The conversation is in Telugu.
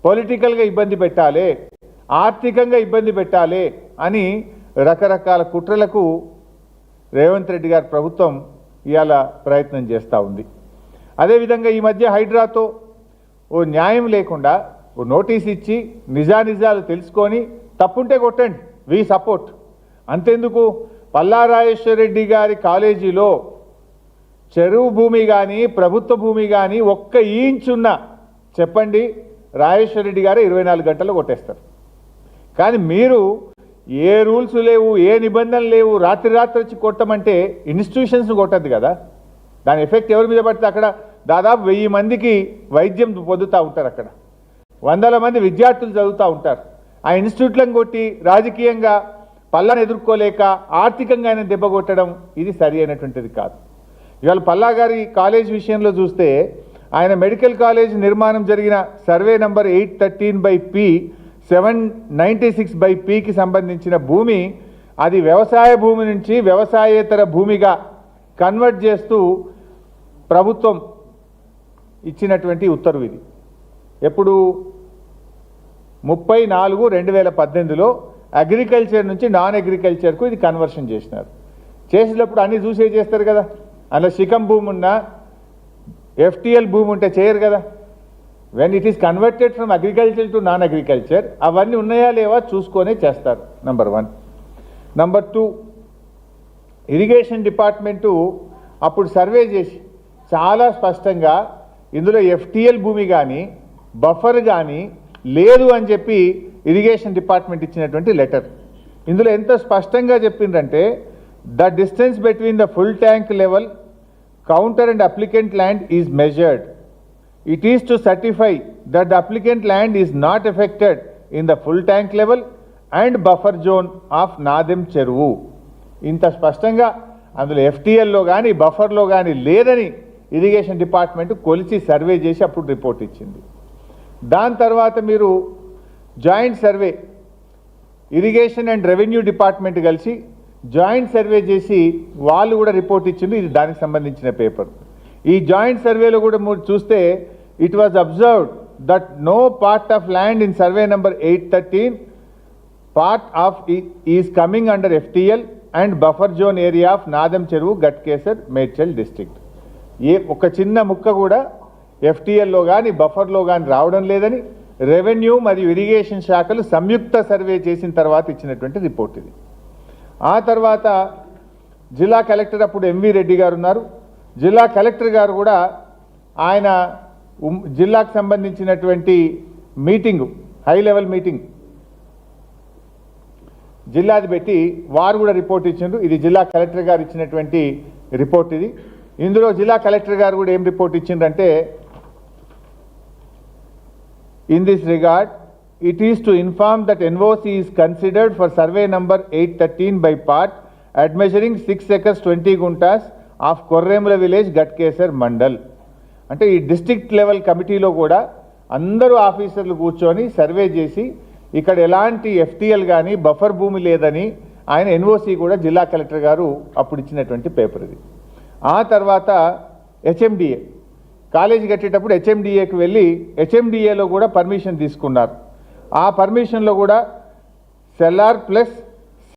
పొలిటికల్గా ఇబ్బంది పెట్టాలి, ఆర్థికంగా ఇబ్బంది పెట్టాలి అని రకరకాల కుట్రలకు రేవంత్ రెడ్డి గారి ప్రభుత్వం ఇవాళ ప్రయత్నం చేస్తూ ఉంది. అదేవిధంగా ఈ మధ్య హైడ్రాతో ఓ న్యాయం లేకుండా ఓ నోటీస్ ఇచ్చి నిజానిజాలు తెలుసుకొని తప్పుంటే కొట్టండి, వి సపోర్ట్. అంతెందుకు, పల్లారాజేశ్వర రెడ్డి గారి కాలేజీలో చెరువు భూమి కానీ ప్రభుత్వ భూమి కానీ ఒక్క ఇంచున్న చెప్పండి, రాజేశ్వర రెడ్డి గారు 24 గంటల్లో కొట్టేస్తారు. కానీ మీరు ఏ రూల్స్ లేవు, ఏ నిబంధనలు లేవు, రాత్రి వచ్చి కొట్టమంటే ఇన్స్టిట్యూషన్స్ కొట్టద్దు కదా. దాని ఎఫెక్ట్ ఎవరి మీద పడితే అక్కడ దాదాపు 1000 మందికి వైద్యం పొందుతూ ఉంటారు, అక్కడ 100 మంది విద్యార్థులు చదువుతూ ఉంటారు. ఆ ఇన్స్టిట్యూట్లను కొట్టి రాజకీయంగా పల్లాను ఎదుర్కోలేక ఆర్థికంగా ఆయన దెబ్బ కొట్టడం ఇది సరి అయినటువంటిది కాదు. ఇవాళ పల్లా గారి కాలేజ్ విషయంలో చూస్తే ఆయన మెడికల్ కాలేజ్ నిర్మాణం జరిగిన సర్వే నంబర్ 813/P 796/Pకి సంబంధించిన భూమి అది వ్యవసాయ భూమి నుంచి వ్యవసాయేతర భూమిగా కన్వర్ట్ చేస్తూ ప్రభుత్వం ఇచ్చినటువంటి ఉత్తర్వు ఇది. ఎప్పుడు 30/4/2018లో అగ్రికల్చర్ నుంచి నాన్ అగ్రికల్చర్కు ఇది కన్వర్షన్ చేసినారు. చేసినప్పుడు అన్నీ చూసే చేస్తారు కదా, అందులో శిఖం భూమి ఉన్నా FTL భూమి ఉంటే చేయరు కదా. When it is converted from agriculture to non agriculture అవన్నీ ఉన్నాయా లేవా చూసుకొనే చేస్తారు, నంబర్ 1. నంబర్ 2, ఇరిగేషన్ డిపార్ట్మెంటు అప్పుడు సర్వే చేసి చాలా స్పష్టంగా ఇందులో FTL భూమి కానీ బఫర్ కానీ లేదు అని చెప్పి ఇరిగేషన్ డిపార్ట్మెంట్ ఇచ్చినటువంటి లెటర్. ఇందులో ఎంత స్పష్టంగా చెప్పిందంటే the distance between the full tank level counter and applicant land is measured. It is to certify that the applicant land is not affected in the full tank level and buffer zone of Nadem Cheruvu. ఇంత స్పష్టంగా అందులో FTLలో కానీ బఫర్లో కానీ లేదని ఇరిగేషన్ డిపార్ట్మెంట్ కొలిచి సర్వే చేసి అప్పుడు రిపోర్ట్ ఇచ్చింది. దాని తర్వాత మీరు joint survey irrigation and revenue department కలిసి జాయింట్ సర్వే చేసి వాళ్ళు కూడా రిపోర్ట్ ఇచ్చింది. ఇది దానికి సంబంధించిన పేపర్. ఈ జాయింట్ సర్వేలో కూడా మీరు చూస్తే it was observed that no part of land in survey number 813 part of is coming under FTL and buffer zone area of Nadam Cheruvu Ghatkesar Medchal district. ఒక చిన్న ముక్క కూడా FTLలో కానీ బఫర్లో కానీ రావడం లేదని రెవెన్యూ మరియు ఇరిగేషన్ శాఖలు సంయుక్త సర్వే చేసిన తర్వాత ఇచ్చినటువంటి రిపోర్ట్ ఇది. ఆ తర్వాత జిల్లా కలెక్టర్ అప్పుడు MV రెడ్డి గారు ఉన్నారు. జిల్లా కలెక్టర్ గారు కూడా ఆయన జిల్లాకు సంబంధించినటువంటి మీటింగు, హై లెవెల్ మీటింగ్ జిల్లాది పెట్టి వారు కూడా రిపోర్ట్ ఇచ్చిండ్రు. ఇది జిల్లా కలెక్టర్ గారు ఇచ్చినటువంటి రిపోర్ట్ ఇది. ఇందులో జిల్లా కలెక్టర్ గారు కూడా ఏం రిపోర్ట్ ఇచ్చిండ్రంటే in this regard it is to inform that NOC is considered for survey number 813 by part at measuring 6 acres 20 guntas of Korremula village Gatkesar Mandal. అంటే ఈ డిస్ట్రిక్ట్ లెవెల్ కమిటీలో కూడా అందరూ ఆఫీసర్లు కూర్చొని సర్వే చేసి ఇక్కడ ఎలాంటి FTL కానీ బఫర్ భూమి లేదని ఆయన NOC కూడా జిల్లా కలెక్టర్ గారు అప్పుడు ఇచ్చినటువంటి పేపర్ ఇది. ఆ తర్వాత HMDA కాలేజీ కట్టేటప్పుడు HMDAకి వెళ్ళి HMDAలో కూడా పర్మిషన్ తీసుకున్నారు. ఆ పర్మిషన్లో కూడా సెల్లార్ ప్లస్